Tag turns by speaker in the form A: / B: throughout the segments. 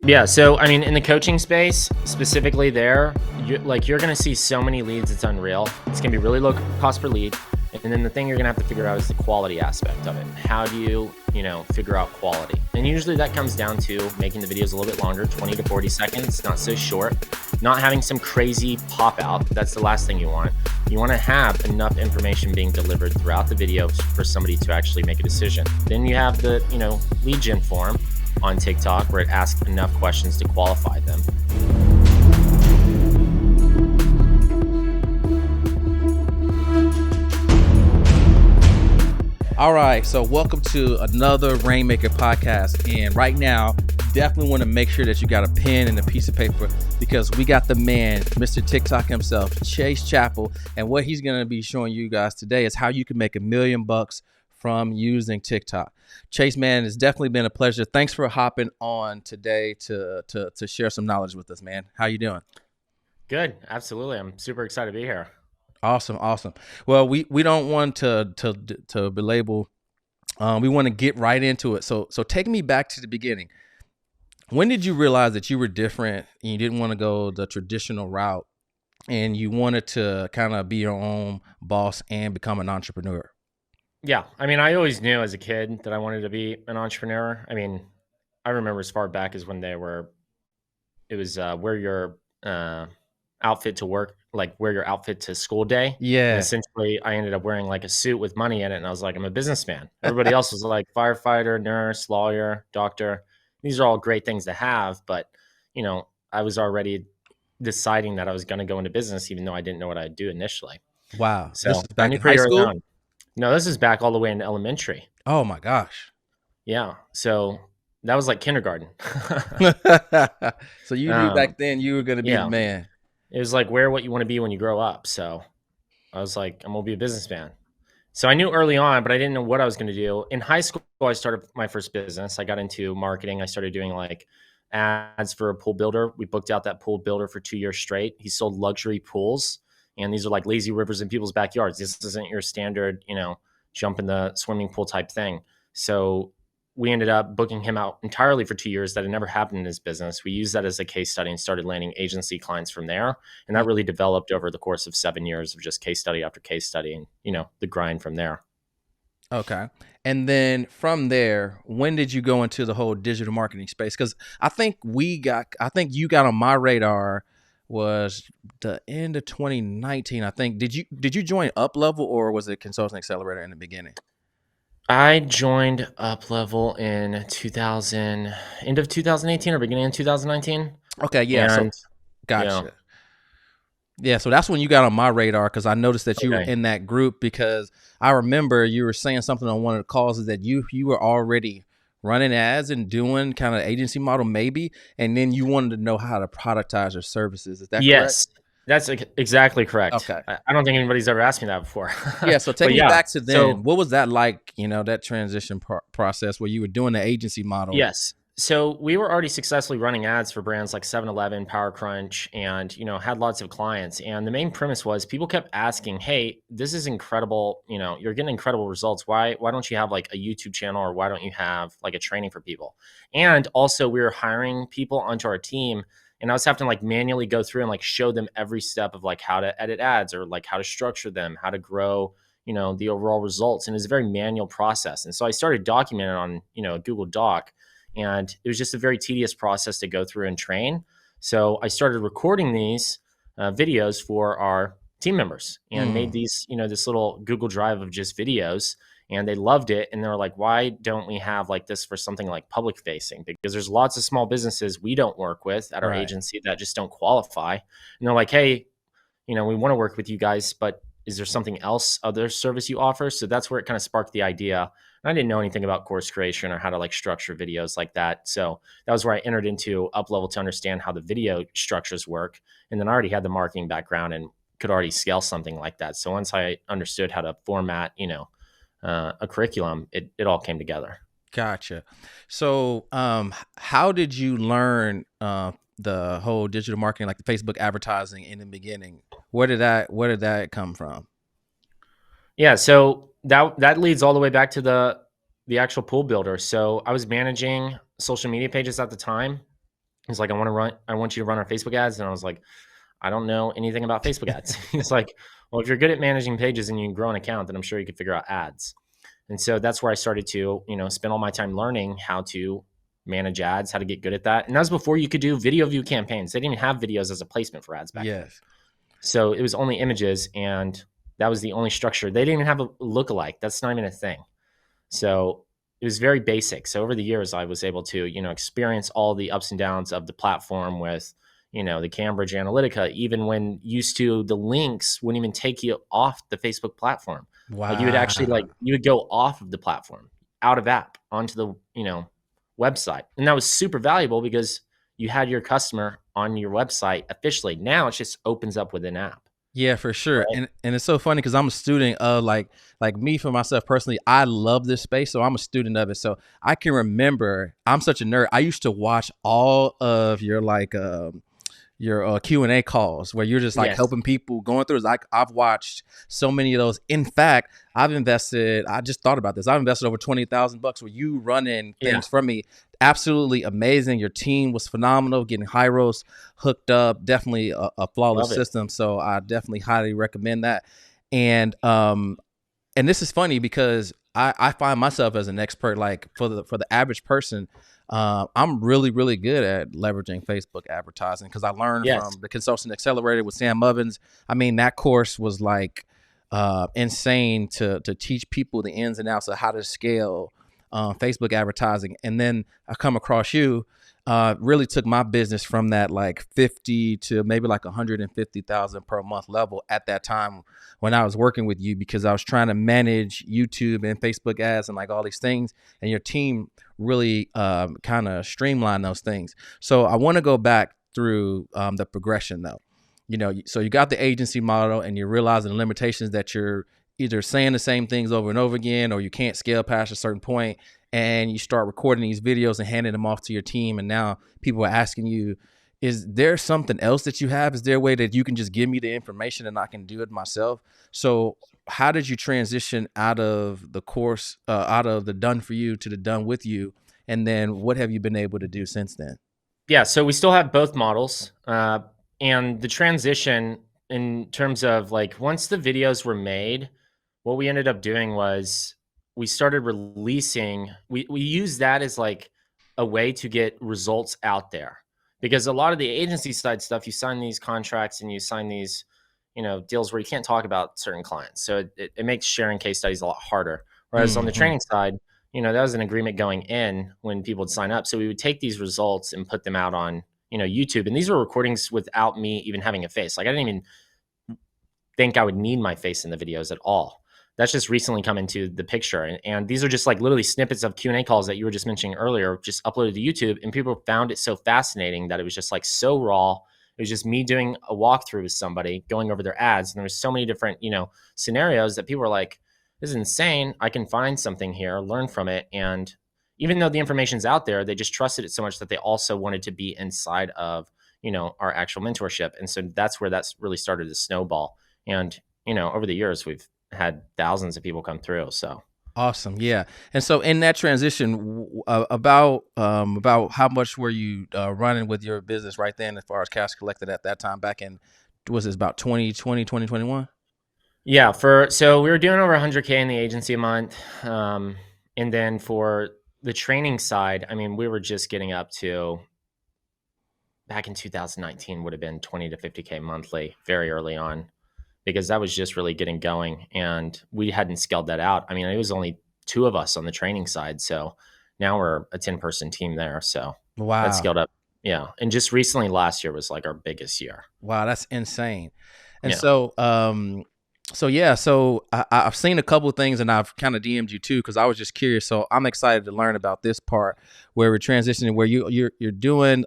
A: Yeah, so I mean, in the coaching space, specifically there, you're gonna see so many leads, it's unreal. It's gonna be really low cost per lead. And then the thing you're gonna have to figure out is the quality aspect of it. How do you figure out quality? And usually that comes down to making the videos a little bit longer, 20 to 40 seconds, not so short, not having some crazy pop out. That's the last thing you want. You want to have enough information being delivered throughout the video for somebody to actually make a decision. Then you have the, lead gen form on TikTok where it asks enough questions to qualify them.
B: All right, so welcome to another Rainmaker podcast. And right now, definitely want to make sure that you got a pen and a piece of paper because we got the man, Mr. TikTok himself, Chase Chappell. And what he's going to be showing you guys today is how you can make $1 million from using TikTok. Chase, man, it's definitely been a pleasure. Thanks for hopping on today to share some knowledge with us, man. How you doing?
A: Good, absolutely. I'm super excited to be here.
B: Awesome. Well, we don't want to belabel. We want to get right into it. So take me back to the beginning. When did you realize that you were different and you didn't want to go the traditional route and you wanted to kind of be your own boss and become an entrepreneur?
A: Yeah, I mean, I always knew as a kid that I wanted to be an entrepreneur. I mean, I remember as far back as when it was wear your outfit to work, like wear your outfit to school day.
B: Yeah.
A: And essentially, I ended up wearing like a suit with money in it, and I was like, I'm a businessman. Everybody else was like firefighter, nurse, lawyer, doctor. These are all great things to have, but I was already deciding that I was going to go into business, even though I didn't know what I'd do initially.
B: Wow.
A: So
B: This is back
A: I knew
B: in high
A: pretty early
B: school?
A: on. No, this is back all the way in elementary.
B: Oh my gosh.
A: Yeah. So that was like kindergarten.
B: So you knew back then you were going to be the man.
A: It was like wear what you want to be when you grow up. So I was like, I'm going to be a businessman. So I knew early on, but I didn't know what I was going to do. In high school, I started my first business. I got into marketing. I started doing like ads for a pool builder. We booked out that pool builder for 2 years straight. He sold luxury pools. And these are like lazy rivers in people's backyards. This isn't your standard, jump in the swimming pool type thing. So we ended up booking him out entirely for 2 years. That had never happened in his business. We used that as a case study and started landing agency clients from there. And that really developed over the course of 7 years of just case study after case study and, the grind from there.
B: Okay. And then from there, when did you go into the whole digital marketing space? Because I think you got on my radar was the end of 2019. I think did you join UpLevel or was it Consulting Accelerator in the beginning?
A: I joined UpLevel in end of 2018 or beginning of 2019.
B: Okay, yeah.
A: And,
B: so gotcha. Yeah, so that's when you got on my radar because I noticed that you were in that group because I remember you were saying something on one of the calls that you were already running ads and doing kind of agency model maybe, and then you wanted to know how to productize your services. Is that correct?
A: Yes, that's exactly correct.
B: Okay.
A: I don't think anybody's ever asked me that before.
B: Yeah, so take me back to then. So, what was that like, that transition process where you were doing the agency model?
A: Yes. So we were already successfully running ads for brands like 7-Eleven, Power Crunch, and, had lots of clients. And the main premise was people kept asking, hey, this is incredible. You're getting incredible results. Why don't you have like a YouTube channel or why don't you have like a training for people? And also we were hiring people onto our team and I was having to like manually go through and like show them every step of like how to edit ads or like how to structure them, how to grow, the overall results. And it's a very manual process. And so I started documenting on, a Google Doc. And it was just a very tedious process to go through and train. So I started recording these videos for our team members and made these, this little Google Drive of just videos. And they loved it. And they were like, why don't we have like this for something like public facing? Because there's lots of small businesses we don't work with at our agency that just don't qualify. And they're like, hey, we want to work with you guys, but is there something else, other service you offer? So that's where it kind of sparked the idea. And I didn't know anything about course creation or how to like structure videos like that. So that was where I entered into UpLevel to understand how the video structures work. And then I already had the marketing background and could already scale something like that. So once I understood how to format, a curriculum, it all came together.
B: Gotcha. So how did you learn the whole digital marketing, like the Facebook advertising in the beginning? Where did that come from?
A: Yeah, so that leads all the way back to the actual pool builder. So I was managing social media pages at the time, He's like, I want you to run our Facebook ads. And I was like, I don't know anything about Facebook ads. He's like, well, if you're good at managing pages and you can grow an account, then I'm sure you could figure out ads. And so that's where I started to, spend all my time learning how to manage ads, how to get good at that. And that was before you could do video view campaigns. They didn't even have videos as a placement for ads back then.
B: Yes.
A: So it was only images, and that was the only structure. They didn't even have a lookalike. That's not even a thing. So it was very basic. So over the years, I was able to, experience all the ups and downs of the platform with, the Cambridge Analytica, even when used to the links wouldn't even take you off the Facebook platform.
B: Wow.
A: Like you would actually you would go off of the platform, out of app onto the, website. And that was super valuable because you had your customer on your website officially. Now it just opens up with an app.
B: Yeah, for sure.
A: Right?
B: And it's so funny because I'm a student of like me for myself personally, I love this space. So I'm a student of it. So I can remember, I'm such a nerd. I used to watch all of your your Q&A calls where you're just like helping people going through. Like I've watched so many of those. In fact, I just thought about this. I've invested over $20,000 with you running things for me. Absolutely amazing. Your team was phenomenal, getting Hyros hooked up, definitely a flawless system. So I definitely highly recommend that. And this is funny because I find myself as an expert, like for the average person, I'm really, really good at leveraging Facebook advertising because I learned from the Consultant Accelerator with Sam Ovens. I mean, that course was like insane to teach people the ins and outs of how to scale Facebook advertising. And then I come across you, really took my business from that like 50 to maybe like 150,000 per month level at that time when I was working with you, because I was trying to manage YouTube and Facebook ads and like all these things, and your team really kind of streamline those things. So I want to go back through the progression though. So you got the agency model and you're realizing the limitations that you're either saying the same things over and over again, or you can't scale past a certain point, and you start recording these videos and handing them off to your team. And now people are asking you, is there something else that you have? Is there a way that you can just give me the information and I can do it myself? So how did you transition out of the course, out of the done for you to the done with you? And then what have you been able to do since then?
A: Yeah. So we still have both models. And the transition in terms of like, once the videos were made, what we ended up doing was we started releasing, we used that as like a way to get results out there, because a lot of the agency side stuff, you sign these contracts and you sign these, deals where you can't talk about certain clients. So it makes sharing case studies a lot harder. Whereas on the training side, that was an agreement going in when people would sign up. So we would take these results and put them out on, YouTube. And these were recordings without me even having a face. Like I didn't even think I would need my face in the videos at all. That's just recently come into the picture. And these are just like literally snippets of Q&A calls that you were just mentioning earlier, just uploaded to YouTube. And people found it so fascinating that it was just like so raw. It was just me doing a walkthrough with somebody, going over their ads. And there was so many different, scenarios that people were like, this is insane. I can find something here, learn from it. And even though the information's out there, they just trusted it so much that they also wanted to be inside of, our actual mentorship. And so that's where that's really started to snowball. And, over the years, we've had thousands of people come through. So
B: awesome. Yeah. And so in that transition, about how much were you running with your business right then as far as cash collected at that time back in, was it about 2020, 2021?
A: Yeah. So we were doing over 100K in the agency a month. And then for the training side, I mean, we were just getting up to, back in 2019 would have been 20 to 50K monthly very early on, because that was just really getting going and we hadn't scaled that out. I mean, it was only 2 of us on the training side. So now we're a 10-person team there. So
B: wow,
A: that scaled up. Yeah. And just recently last year was like our biggest year.
B: Wow. That's insane. And so I've seen a couple of things and I've kind of DM'd you too, because I was just curious. So I'm excited to learn about this part where we're transitioning, where you're doing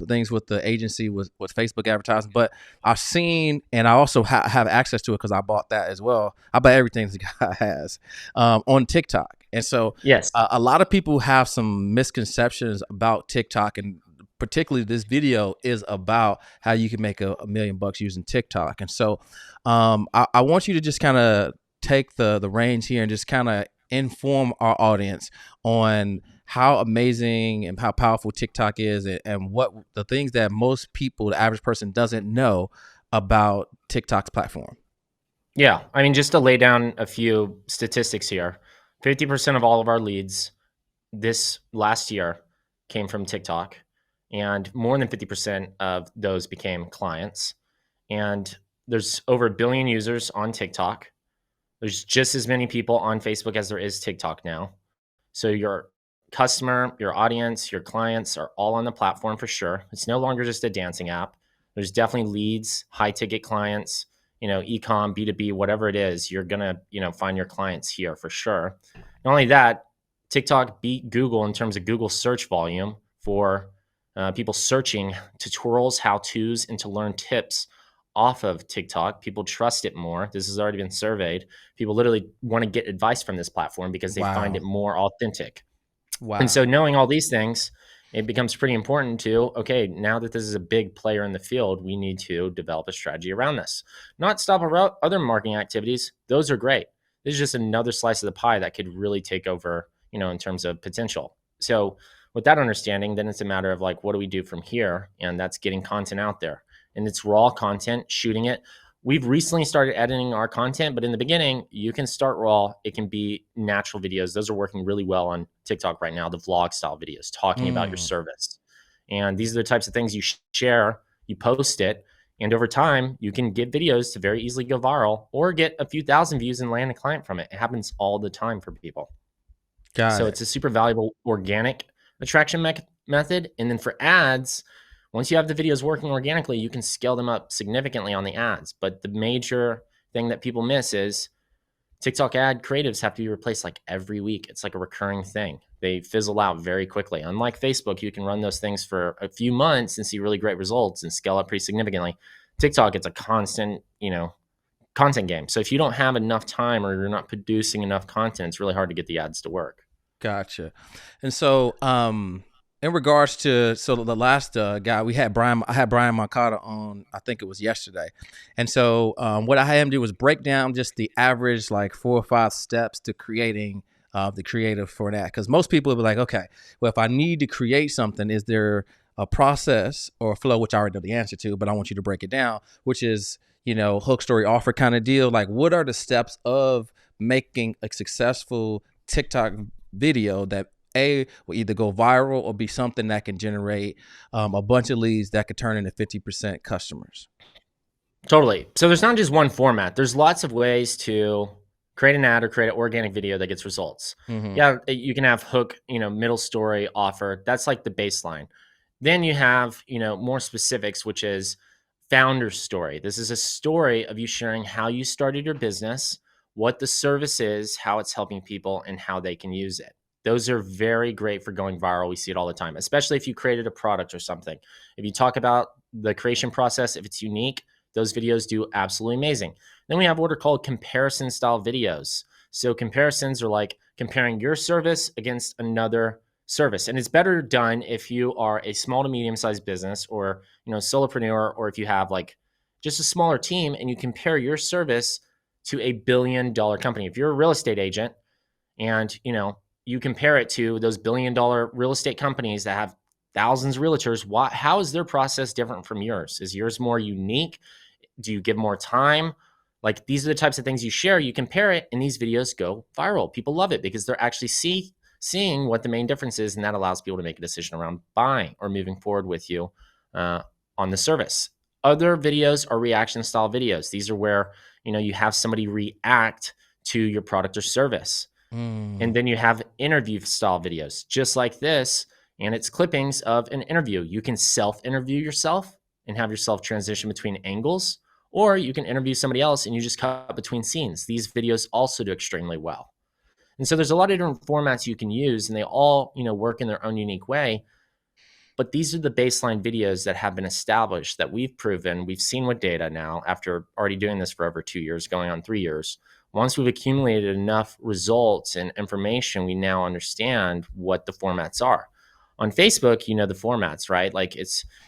B: things with the agency with Facebook advertising. But I've seen, and I also have access to it because I bought that as well. I buy everything this guy has on TikTok. And so
A: yes,
B: a lot of people have some misconceptions about TikTok, and particularly this video is about how you can make $1 million using TikTok. And so I want you to just kind of take the reins here and just kind of inform our audience on how amazing and how powerful TikTok is, and what the things that most people, the average person, doesn't know about TikTok's platform.
A: Yeah. I mean, just to lay down a few statistics here, 50% of all of our leads this last year came from TikTok, and more than 50% of those became clients. And there's over 1 billion users on TikTok. There's just as many people on Facebook as there is TikTok now. So your customer, your audience, your clients are all on the platform for sure. It's no longer just a dancing app. There's definitely leads, high ticket clients, e-com, B2B, whatever it is, you're going to, find your clients here for sure. Not only that, TikTok beat Google in terms of Google search volume for people searching tutorials, how-tos, and to learn tips off of TikTok. People trust it more. This has already been surveyed. People literally want to get advice from this platform because they find it more authentic.
B: Wow.
A: And so knowing all these things, it becomes pretty important to, okay, now that this is a big player in the field, we need to develop a strategy around this. Not stop other marketing activities. Those are great. This is just another slice of the pie that could really take over, in terms of potential. So with that understanding, then it's a matter of like, what do we do from here? And that's getting content out there. And it's raw content, shooting it. We've recently started editing our content, but in the beginning, you can start raw. It can be natural videos. Those are working really well on TikTok right now, the vlog style videos, talking about your service. And these are the types of things you share, you post it, and over time, you can get videos to very easily go viral or get a few thousand views and land a client from it. It happens all the time for people. So it's a super valuable organic attraction method. And then for ads, once you have the videos working organically, you can scale them up significantly on the ads. But the major thing that people miss is TikTok ad creatives have to be replaced like every week. It's like a recurring thing. They fizzle out very quickly. Unlike Facebook, you can run those things for a few months and see really great results and scale up pretty significantly. TikTok, it's a constant, content game. So if you don't have enough time or you're not producing enough content, it's really hard to get the ads to work.
B: Gotcha. And so, in regards to the last guy we had, I had Brian Moncada on, I think it was yesterday. And so what I had him do was break down just the average like 4 or 5 steps to creating the creative for that. Because most people will be like, okay, well, if I need to create something, is there a process or a flow, which I already know the answer to, but I want you to break it down, which is, hook, story, offer kind of deal. Like, what are the steps of making a successful TikTok video that will either go viral or be something that can generate a bunch of leads that could turn into 50% customers?
A: Totally. So there's not just one format. There's lots of ways to create an ad or create an organic video that gets results.
B: Mm-hmm.
A: Yeah, you can have hook, middle story, offer. That's like the baseline. Then you have, more specifics, which is founder story. This is a story of you sharing how you started your business, what the service is, how it's helping people, and how they can use it. Those are very great for going viral. We see it all the time, especially if you created a product or something. If you talk about the creation process, if it's unique, those videos do absolutely amazing. Then we have what are called comparison style videos. So comparisons are like comparing your service against another service. And it's better done if you are a small to medium sized business or, solopreneur, or if you have like just a smaller team and you compare your service to a $1 billion company. If you're a real estate agent and, you compare it to those $1 billion real estate companies that have thousands of realtors, how is their process different from yours? Is yours more unique? Do you give more time? Like, these are the types of things you share. You compare it, and these videos go viral. People love it because they're actually seeing what the main difference is, and that allows people to make a decision around buying or moving forward with you on the service. Other videos are reaction style videos. These are where, you have somebody react to your product or service. And then you have interview style videos just like this, and it's clippings of an interview. You can self-interview yourself and have yourself transition between angles, or you can interview somebody else and you just cut between scenes. These videos also do extremely well. And so there's a lot of different formats you can use, and they all, work in their own unique way. But these are the baseline videos that have been established, that we've proven. We've seen with data now, after already doing this for over 2 years, going on 3 years. Once we've accumulated enough results and information, we now understand what the formats are. On Facebook, the formats, right? Like,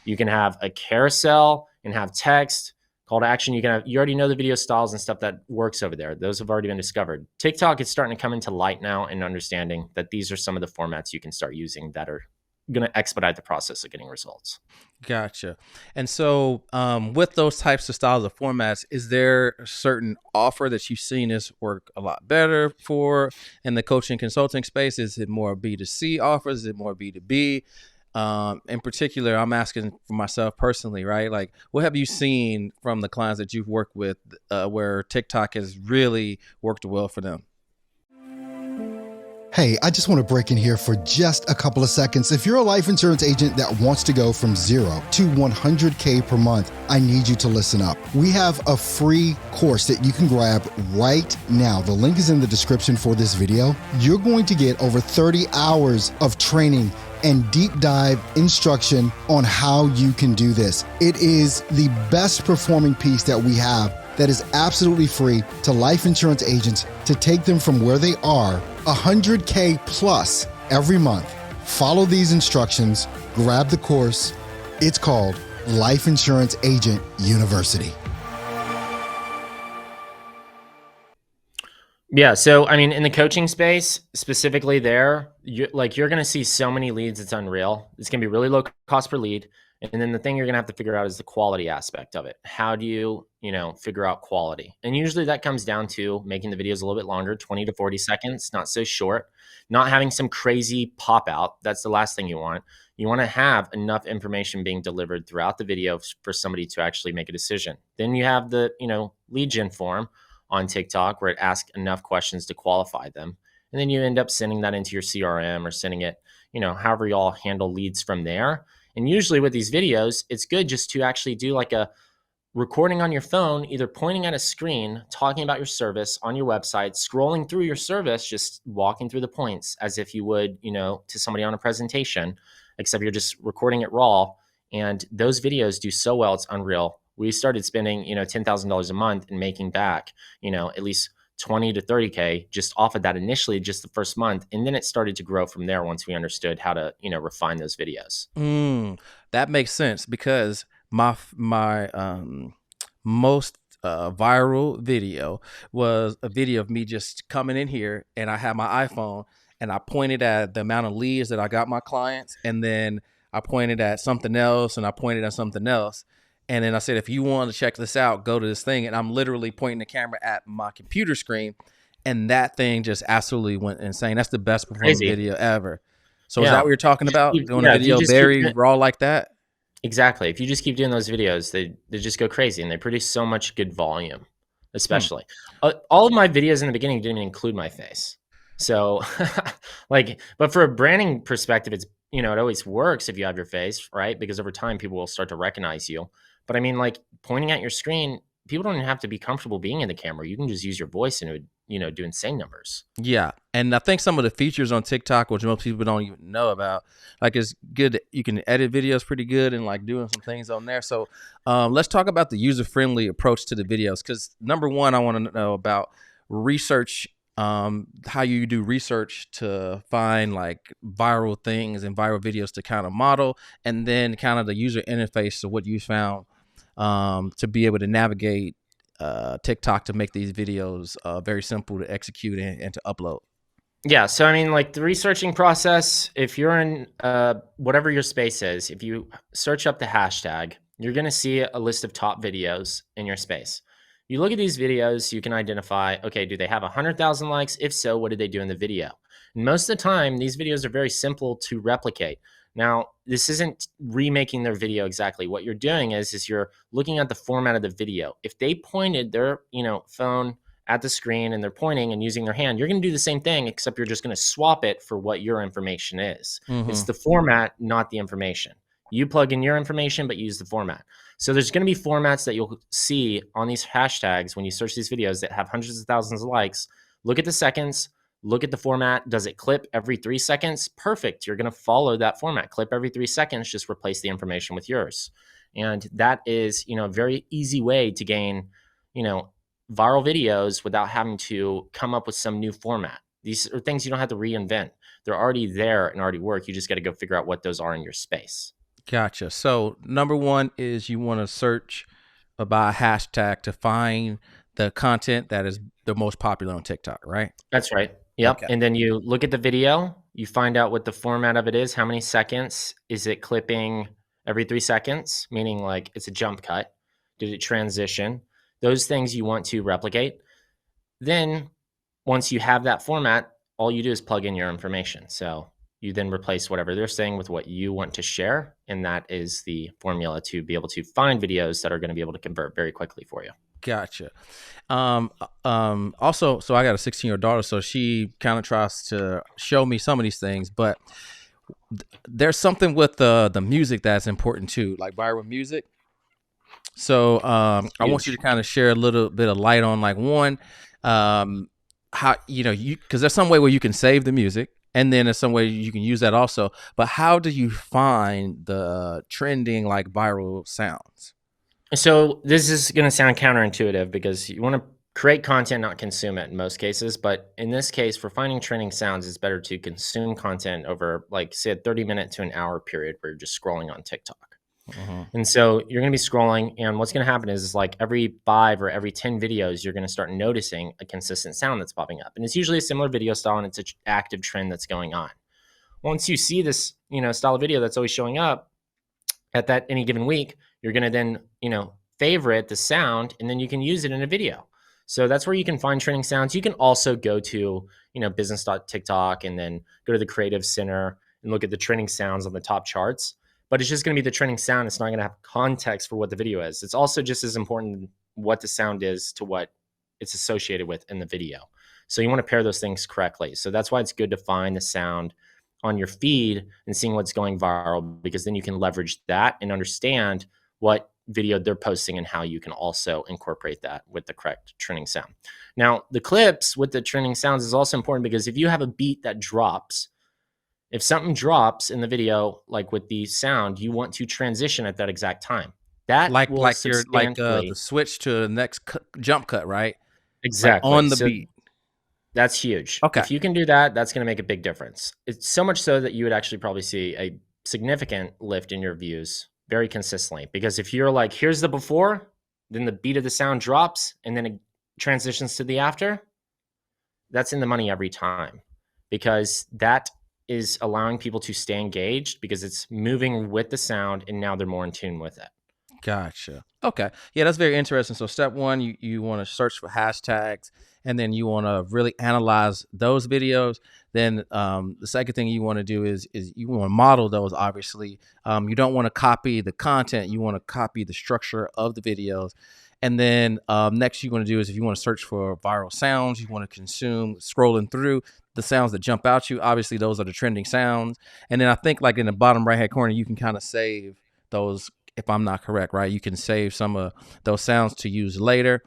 A: you can have a carousel and have text, Call to action, you already know the video styles and stuff that works over there. Those have already been discovered. TikTok is starting to come into light now and understanding that these are some of the formats you can start using that are going to expedite the process of getting results.
B: Gotcha. And so with those types of styles of formats, is there a certain offer that you've seen this work a lot better for in the coaching consulting space? Is it more B2C offers? Is it more B2B? In particular, I'm asking for myself personally, right? Like, what have you seen from the clients that you've worked with where TikTok has really worked well for them?
C: Hey, I just want to break in here for just a couple of seconds. If you're a life insurance agent that wants to go from 0 to 100K per month, I need you to listen up. We have a free course that you can grab right now. The link is in the description for this video. You're going to get over 30 hours of training and deep dive instruction on how you can do this. It is the best performing piece that we have that is absolutely free to life insurance agents to take them from where they are 100K plus every month. Follow these instructions, grab the course. It's called Life Insurance Agent University.
A: Yeah. So, I mean, in the coaching space, specifically there, you're going to see so many leads. It's unreal. It's going to be really low cost per lead. And then the thing you're going to have to figure out is the quality aspect of it. How do you, figure out quality? And usually that comes down to making the videos a little bit longer, 20 to 40 seconds, not so short, not having some crazy pop out. That's the last thing you want. You want to have enough information being delivered throughout the video for somebody to actually make a decision. Then you have the, lead gen form on TikTok where it asks enough questions to qualify them. And then you end up sending that into your CRM or sending it, however you all handle leads from there. And usually with these videos, it's good just to actually do like a recording on your phone, either pointing at a screen, talking about your service on your website, scrolling through your service, just walking through the points as if you would, to somebody on a presentation, except you're just recording it raw. And those videos do so well, it's unreal. We started spending, $10,000 a month and making back, at least 20 to 30K just off of that initially, just the first month. And then it started to grow from there once we understood how to, refine those videos.
B: That makes sense because my most viral video was a video of me just coming in here and I had my iPhone and I pointed at the amount of leads that I got my clients. And then I pointed at something else and I pointed at something else. And then I said, if you want to check this out, go to this thing. And I'm literally pointing the camera at my computer screen. And that thing just absolutely went insane. That's the best performing video ever. So is that what you're talking about? Doing a video very raw like that?
A: Exactly. If you just keep doing those videos, they just go crazy and they produce so much good volume, especially. All of my videos in the beginning didn't even include my face. So but for a branding perspective, it's, it always works if you have your face, right? Because over time, people will start to recognize you. But I mean, like pointing at your screen, people don't even have to be comfortable being in the camera. You can just use your voice and it would, do insane numbers.
B: Yeah. And I think some of the features on TikTok, which most people don't even know about, like it's good. You can edit videos pretty good and like doing some things on there. So let's talk about the user-friendly approach to the videos. Because number one, I want to know about research, how you do research to find like viral things and viral videos to kind of model, and then kind of the user interface of what you found to be able to navigate TikTok to make these videos very simple to execute and to upload.
A: Yeah. So, I mean, like the researching process, if you're in whatever your space is, if you search up the hashtag, you're going to see a list of top videos in your space. You look at these videos, you can identify, okay, do they have 100,000 likes? If so, what did they do in the video? And most of the time, these videos are very simple to replicate. Now, this isn't remaking their video exactly. What you're doing is you're looking at the format of the video. If they pointed their, phone at the screen and they're pointing and using their hand, you're going to do the same thing, except you're just going to swap it for what your information is. Mm-hmm. It's the format, not the information. You plug in your information, but use the format. So there's going to be formats that you'll see on these hashtags when you search these videos that have hundreds of thousands of likes. Look at the seconds. Look at the format. Does it clip every 3 seconds? Perfect. You're going to follow that format. Clip every 3 seconds. Just replace the information with yours. And that is, a very easy way to gain, viral videos without having to come up with some new format. These are things you don't have to reinvent. They're already there and already work. You just got to go figure out what those are in your space.
B: Gotcha. So number one is you want to search by a hashtag to find the content that is the most popular on TikTok, right?
A: That's right. Yep.
B: Okay.
A: And then you look at the video, you find out what the format of it is. How many seconds? Is it clipping every 3 seconds? Meaning like it's a jump cut. Did it transition? Those things you want to replicate. Then once you have that format, all you do is plug in your information. So you then replace whatever they're saying with what you want to share. And that is the formula to be able to find videos that are going to be able to convert very quickly for you.
B: Gotcha. Also, so I got a 16-year-old daughter, so she kind of tries to show me some of these things, but there's something with the music that's important too, like viral music. So I want you to kind of share a little bit of light on like one, how, because there's some way where you can save the music, and then there's some way you can use that also. But how do you find the trending like viral sounds?
A: So this is going to sound counterintuitive because you want to create content, not consume it in most cases. But in this case, for finding trending sounds, it's better to consume content over, like, say, a 30-minute to an hour period where you're just scrolling on TikTok. And so you're going to be scrolling, and what's going to happen is like every 5 or every 10 videos, you're going to start noticing a consistent sound that's popping up. And it's usually a similar video style, and it's an active trend that's going on. Once you see this, style of video that's always showing up at that any given week, you're going to then, favorite the sound, and then you can use it in a video. So that's where you can find trending sounds. You can also go to, business.tiktok and then go to the Creative Center and look at the trending sounds on the top charts. But it's just going to be the trending sound. It's not going to have context for what the video is. It's also just as important what the sound is to what it's associated with in the video. So you want to pair those things correctly. So that's why it's good to find the sound on your feed and seeing what's going viral, because then you can leverage that and understand what video they're posting and how you can also incorporate that with the correct trending sound. Now, the clips with the trending sounds is also important because if you have a beat that drops, if something drops in the video, like with the sound, you want to transition at that exact time. That
B: like
A: will
B: you're like the switch to the next jump cut, right?
A: Exactly.
B: Like on the beat.
A: That's huge.
B: Okay.
A: If you can do that, that's going to make a big difference. It's so much so that you would actually probably see a significant lift in your views very consistently. Because if you're like, here's the before, then the beat of the sound drops, and then it transitions to the after, that's in the money every time, because that is allowing people to stay engaged because it's moving with the sound, and now they're more in tune with it.
B: Gotcha. Okay. Yeah, that's very interesting. So step one, you want to search for hashtags, and then you want to really analyze those videos. Then the second thing you want to do is you want to model those, obviously. You don't want to copy the content. You want to copy the structure of the videos. And then next you want to do is, if you want to search for viral sounds, you want to consume scrolling through the sounds that jump out you. Obviously, those are the trending sounds. And then I think like in the bottom right-hand corner, you can kind of save those, if I'm not correct, right? You can save some of those sounds to use later.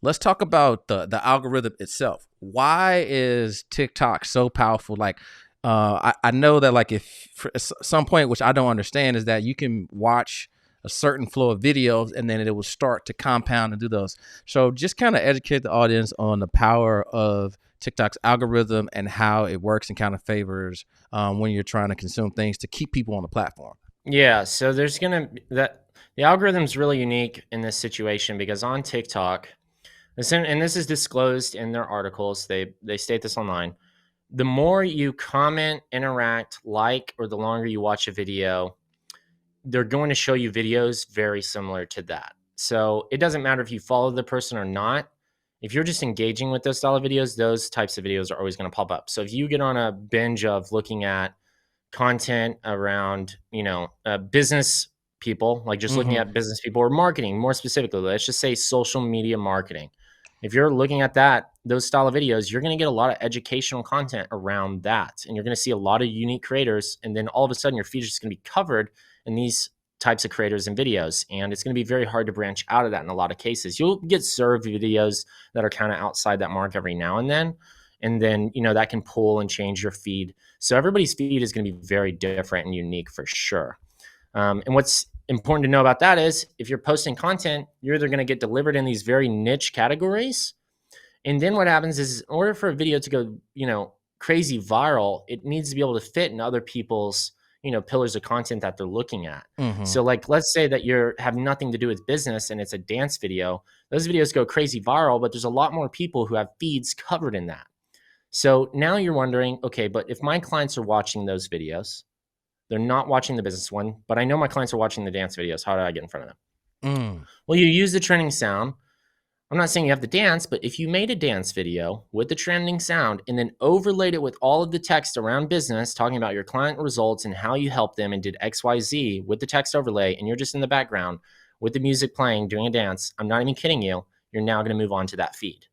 B: Let's talk about the algorithm itself. Why is TikTok so powerful? Like, I know that like if for some point, which I don't understand, is that you can watch a certain flow of videos and then it will start to compound and do those. So just kind of educate the audience on the power of TikTok's algorithm and how it works and kind of favors when you're trying to consume things to keep people on the platform.
A: Yeah, so there's gonna the algorithm's really unique in this situation because on TikTok, and this is disclosed in their articles, they state this online. The more you comment, interact, like, or the longer you watch a video, they're going to show you videos very similar to that. So it doesn't matter if you follow the person or not. If you're just engaging with those style of videos, those types of videos are always going to pop up. So if you get on a binge of looking at content around, business people, like just looking at business people or marketing, more specifically, let's just say social media marketing. If you're looking at those style of videos, you're going to get a lot of educational content around that. And you're going to see a lot of unique creators. And then all of a sudden your feed is just going to be covered in these types of creators and videos. And it's going to be very hard to branch out of that in a lot of cases. You'll get served videos that are kind of outside that mark every now and then. And then, that can pull and change your feed. So everybody's feed is going to be very different and unique for sure. And what's important to know about that is if you're posting content, you're either going to get delivered in these very niche categories. And then what happens is, in order for a video to go, crazy viral, it needs to be able to fit in other people's, pillars of content that they're looking at.
B: Mm-hmm.
A: So like, let's say that you have nothing to do with business and it's a dance video. Those videos go crazy viral, but there's a lot more people who have feeds covered in that. So now you're wondering, okay, but if my clients are watching those videos, they're not watching the business one, but I know my clients are watching the dance videos. How do I get in front of them? Well, you use the trending sound. I'm not saying you have to dance, but if you made a dance video with the trending sound and then overlaid it with all of the text around business, talking about your client results and how you helped them and did XYZ with the text overlay, and you're just in the background with the music playing, doing a dance, I'm not even kidding you, you're now going to move on to that feed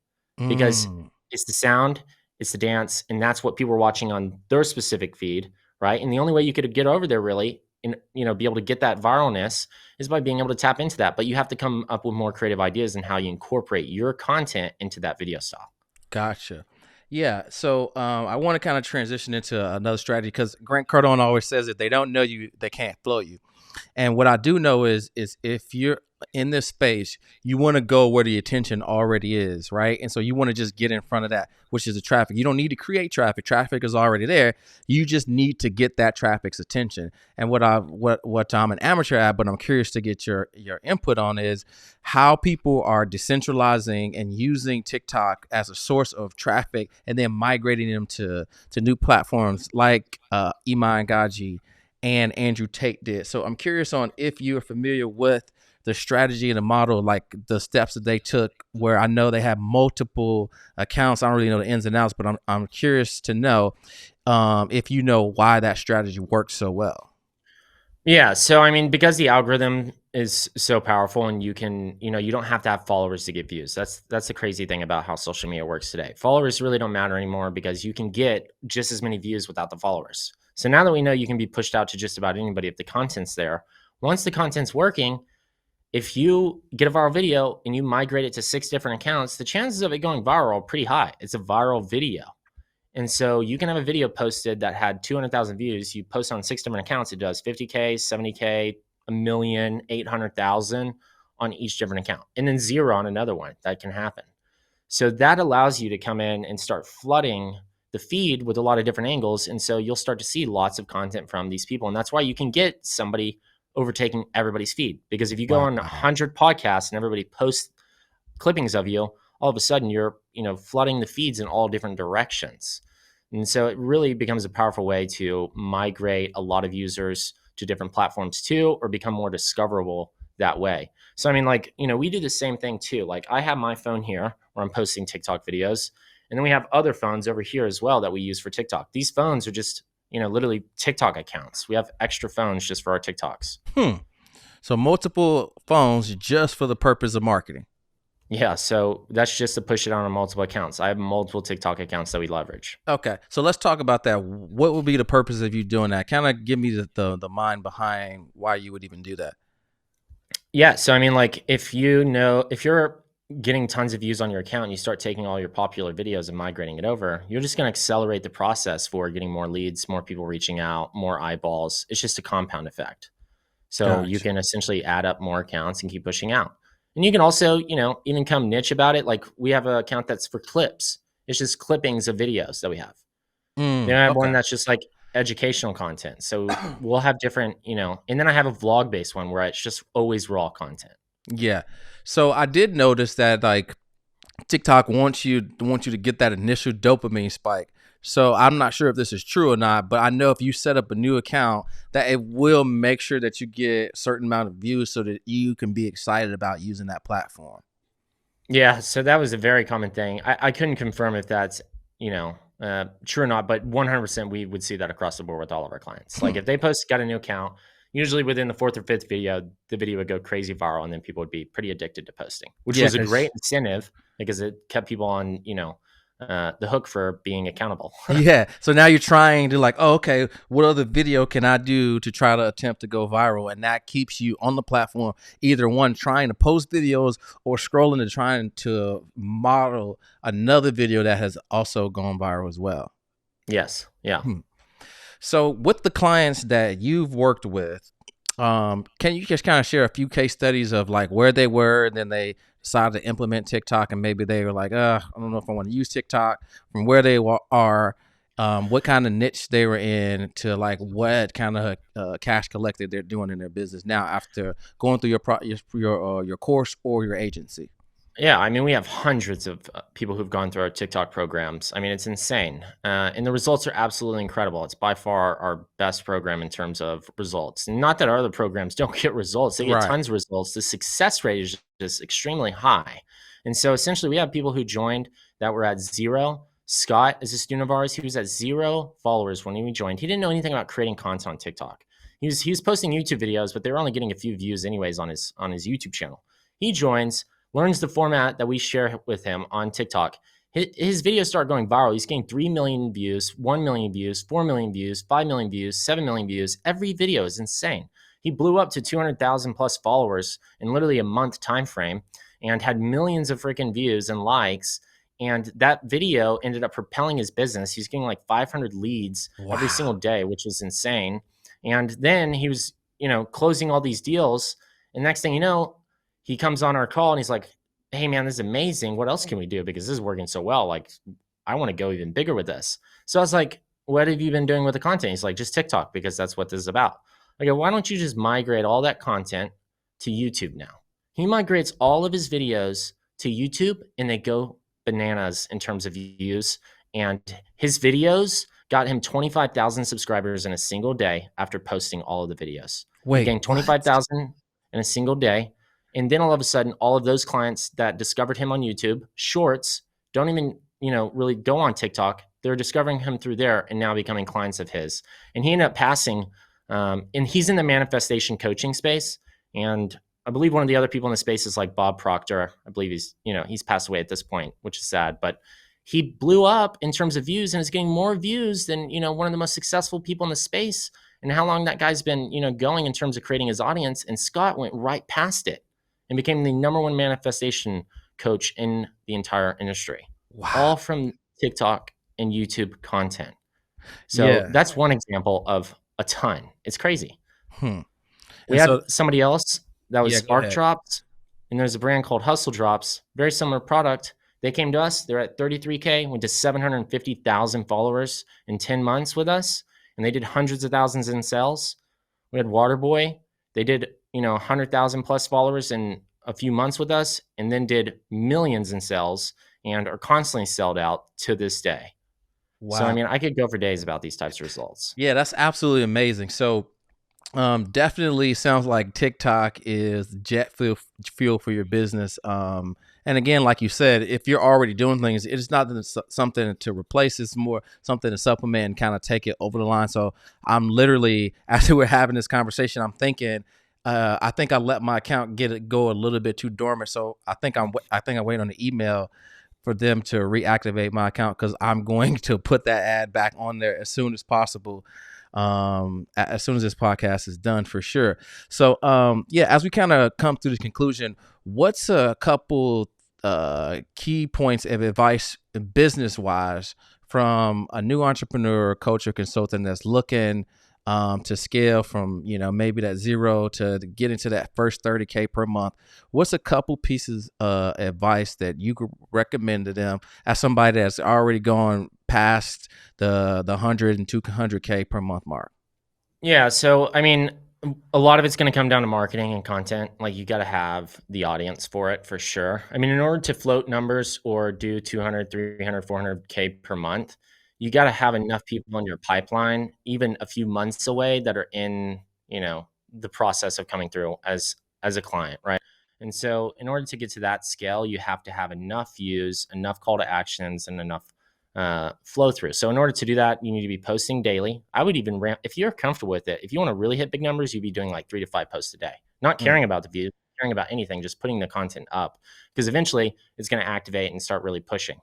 A: because it's the sound, it's the dance, and that's what people are watching on their specific feed, right? And the only way you could get over there really and be able to get that viralness is by being able to tap into that. But you have to come up with more creative ideas in how you incorporate your content into that video style.
B: Gotcha. Yeah. So I want to kind of transition into another strategy because Grant Cardone always says that they don't know you, they can't flow you. And what I do know is if you're in this space, you want to go where the attention already is, right? And so you want to just get in front of that, which is the traffic. You don't need to create traffic. Traffic is already there. You just need to get that traffic's attention. And what I'm an amateur at, but I'm curious to get your input on is how people are decentralizing and using TikTok as a source of traffic and then migrating them to new platforms like Iman Gaji and Andrew Tate did. So I'm curious on if you're familiar with the strategy and the model, like the steps that they took, where I know they have multiple accounts. I don't really know the ins and outs, but I'm curious to know if you know why that strategy works so well.
A: Yeah. So, I mean, because the algorithm is so powerful and you can, you don't have to have followers to get views. That's the crazy thing about how social media works today. Followers really don't matter anymore because you can get just as many views without the followers. So now that we know you can be pushed out to just about anybody if the content's there, once the content's working, if you get a viral video and you migrate it to 6 different accounts, the chances of it going viral are pretty high. It's a viral video. And so you can have a video posted that had 200,000 views. You post on 6 different accounts. It does 50K, 70K, 1 million, 800,000 on each different account, and then 0 on another one. That can happen. So that allows you to come in and start flooding the feed with a lot of different angles. And so you'll start to see lots of content from these people. And that's why you can get somebody overtaking everybody's feed, because if you go on 100 podcasts and everybody posts clippings of you, all of a sudden you're flooding the feeds in all different directions. And so it really becomes a powerful way to migrate a lot of users to different platforms too, or become more discoverable that way. So I mean, like, we do the same thing too. Like, I have my phone here where I'm posting TikTok videos, and then we have other phones over here as well that we use for TikTok. These phones are just literally TikTok accounts. We have extra phones just for our TikToks.
B: So multiple phones just for the purpose of marketing.
A: Yeah. So that's just to push it on multiple accounts. I have multiple TikTok accounts that we leverage.
B: Okay. So let's talk about that. What would be the purpose of you doing that? Kind of give me the mind behind why you would even do that.
A: Yeah. So, I mean, like, if you're getting tons of views on your account and you start taking all your popular videos and migrating it over, you're just going to accelerate the process for getting more leads, more people reaching out, more eyeballs. It's just a compound effect. So
B: Gotcha.
A: You can essentially add up more accounts and keep pushing out. And you can also, even come niche about it. Like, we have an account that's for clips. It's just clippings of videos that we have. Then I have one that's just like educational content. So we'll have different, and then I have a vlog based one where it's just always raw content.
B: Yeah. So I did notice that like TikTok wants you to get that initial dopamine spike. So I'm not sure if this is true or not, but I know if you set up a new account that it will make sure that you get a certain amount of views so that you can be excited about using that platform.
A: Yeah. So that was a very common thing. I couldn't confirm if that's, true or not, but 100% we would see that across the board with all of our clients. Like, if they got a new account, usually within the 4th or 5th video, the video would go crazy viral, and then people would be pretty addicted to posting, which was a great incentive because it kept people on, the hook for being accountable.
B: Yeah. So now you're trying to like, oh, okay, what other video can I do to try to attempt to go viral? And that keeps you on the platform, either one, trying to post videos or scrolling and trying to model another video that has also gone viral as well.
A: Yes. Yeah.
B: So with the clients that you've worked with, can you just kind of share a few case studies of like where they were and then they decided to implement TikTok and maybe they were like, I don't know if I want to use TikTok, from where they are what kind of niche they were in to like what kind of cash collected they're doing in their business now after going through your course or your agency.
A: Yeah, I mean, we have hundreds of people who've gone through our TikTok programs. I mean, it's insane. And the results are absolutely incredible. It's by far our best program in terms of results. Not that our other programs don't get results, they get
B: Right.
A: tons of results. The success rate is just extremely high. And so essentially, we have people who joined that were at zero. Scott is a student of ours. He was at 0 followers when he joined. He didn't know anything about creating content on TikTok. He was posting YouTube videos, but they were only getting a few views anyways on his YouTube channel. He joins, learns the format that we share with him on TikTok. His videos start going viral. He's getting 3 million views, 1 million views, 4 million views, 5 million views, 7 million views. Every video is insane. He blew up to 200,000 plus followers in literally a month time frame and had millions of freaking views and likes. And that video ended up propelling his business. He's getting like 500 leads every single day, which is insane. And then he was, closing all these deals. And next thing you know, he comes on our call and he's like, hey man, this is amazing. What else can we do? Because this is working so well. Like, I want to go even bigger with this. So I was like, what have you been doing with the content? He's like, just TikTok, because that's what this is about. I go, why don't you just migrate all that content to YouTube now? He migrates all of his videos to YouTube and they go bananas in terms of views. And his videos got him 25,000 subscribers in a single day after posting all of the videos.
B: Wait,
A: he gained 25,000 in a single day. And then all of a sudden, all of those clients that discovered him on YouTube, Shorts, don't even, really go on TikTok. They're discovering him through there and now becoming clients of his. And he ended up passing, and he's in the manifestation coaching space. And I believe one of the other people in the space is like Bob Proctor. I believe he's passed away at this point, which is sad, but he blew up in terms of views and is getting more views than, one of the most successful people in the space. And how long that guy's been, going in terms of creating his audience. And Scott went right past it and became the #1 manifestation coach in the entire industry.
B: wow.
A: All from TikTok and YouTube content. So that's one example of a ton. It's crazy. We had somebody else that was Spark Drops, and there's a brand called Hustle Drops, very similar product. They came to us, they're at 33K, went to 750,000 followers in 10 months with us, and they did hundreds of thousands in sales. We had Waterboy, they did 100,000 plus followers in a few months with us, and then did millions in sales and are constantly sold out to this day. Wow. So, I mean, I could go for days about these types of results.
B: Yeah, that's absolutely amazing. So definitely sounds like TikTok is jet fuel for your business. And again, like you said, if you're already doing things, it's not something to replace. It's more something to supplement and kind of take it over the line. So I'm literally, after we're having this conversation, I'm thinking, I think I let my account go a little bit too dormant. So I think I wait on the email for them to reactivate my account, because I'm going to put that ad back on there as soon as possible. As soon as this podcast is done, for sure. So as we kind of come to the conclusion, what's a couple key points of advice business wise from a new entrepreneur, coach, or consultant that's looking to scale from, maybe that 0 to get into that first 30K per month? What's a couple pieces of advice that you could recommend to them as somebody that's already gone past the 100 and 200K per month mark?
A: Yeah. So, I mean, a lot of it's going to come down to marketing and content. Like, you got to have the audience for it, for sure. I mean, in order to float numbers or do 200, 300, 400K per month, you got to have enough people in your pipeline, even a few months away, that are in, the process of coming through as a client, right? And so in order to get to that scale, you have to have enough views, enough call to actions, and enough flow through. So in order to do that, you need to be posting daily. I would even ramp, if you're comfortable with it, if you want to really hit big numbers, you'd be doing like 3 to 5 posts a day, not caring about the views, caring about anything, just putting the content up, because eventually it's going to activate and start really pushing.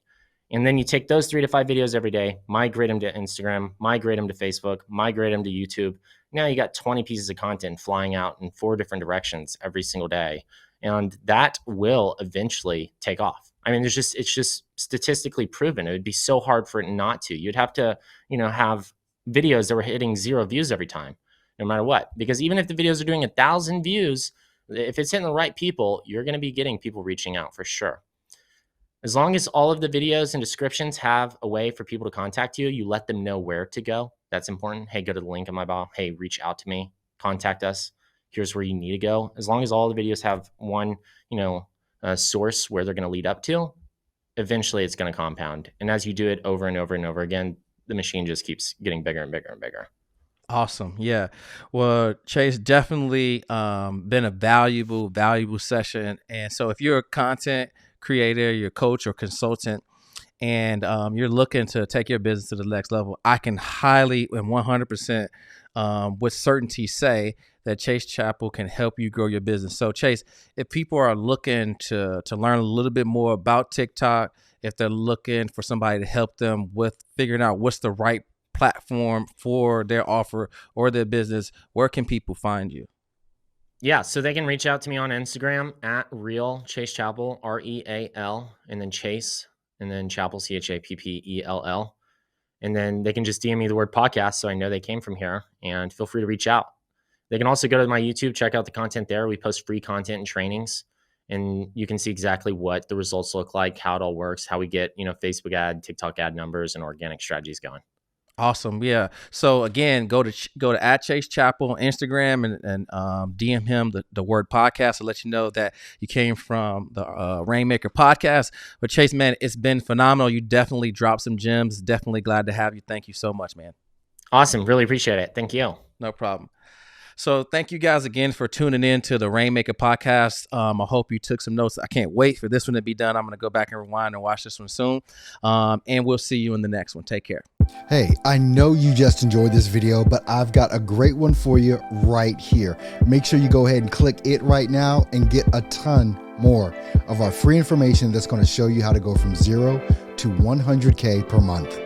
A: And then you take those 3 to 5 videos every day, migrate them to Instagram, migrate them to Facebook, migrate them to YouTube. Now you got 20 pieces of content flying out in 4 different directions every single day. And that will eventually take off. I mean, it's just statistically proven. It would be so hard for it not to. You'd have to, have videos that were hitting 0 views every time, no matter what. Because even if the videos are doing 1,000 views, if it's hitting the right people, you're going to be getting people reaching out for sure. As long as all of the videos and descriptions have a way for people to contact you, you let them know where to go. That's important. Hey, go to the link in my bio. Hey, reach out to me, contact us. Here's where you need to go. As long as all the videos have one, source where they're going to lead up to, eventually it's going to compound. And as you do it over and over and over again, the machine just keeps getting bigger and bigger and bigger.
B: Awesome. Yeah. Well, Chase, definitely been a valuable session. And so if you're a content creator, you're a coach or consultant, and you're looking to take your business to the next level, I can highly and 100% with certainty say that Chase Chappell can help you grow your business. So Chase, if people are looking to learn a little bit more about TikTok, if they're looking for somebody to help them with figuring out what's the right platform for their offer or their business, where can people find you?
A: Yeah, so they can reach out to me on Instagram at Real Chase Chappell, REAL, and then Chase, and then Chappell, CHAPPELL. And then they can just DM me the word podcast so I know they came from here, and feel free to reach out. They can also go to my YouTube, check out the content there. We post free content and trainings, and you can see exactly what the results look like, how it all works, how we get, Facebook ad, TikTok ad numbers, and organic strategies going.
B: Awesome. Yeah. So again, go to at Chase Chappell on Instagram and DM him the word podcast to let you know that you came from the Rainmaker podcast. But Chase, man, it's been phenomenal. You definitely dropped some gems. Definitely glad to have you. Thank you so much, man.
A: Awesome. Really appreciate it. Thank you.
B: No problem. So thank you guys again for tuning in to the Rainmaker podcast. I hope you took some notes. I can't wait for this one to be done. I'm going to go back and rewind and watch this one soon. And we'll see you in the next one. Take care.
C: Hey, I know you just enjoyed this video, but I've got a great one for you right here. Make sure you go ahead and click it right now and get a ton more of our free information that's going to show you how to go from 0 to 100K per month.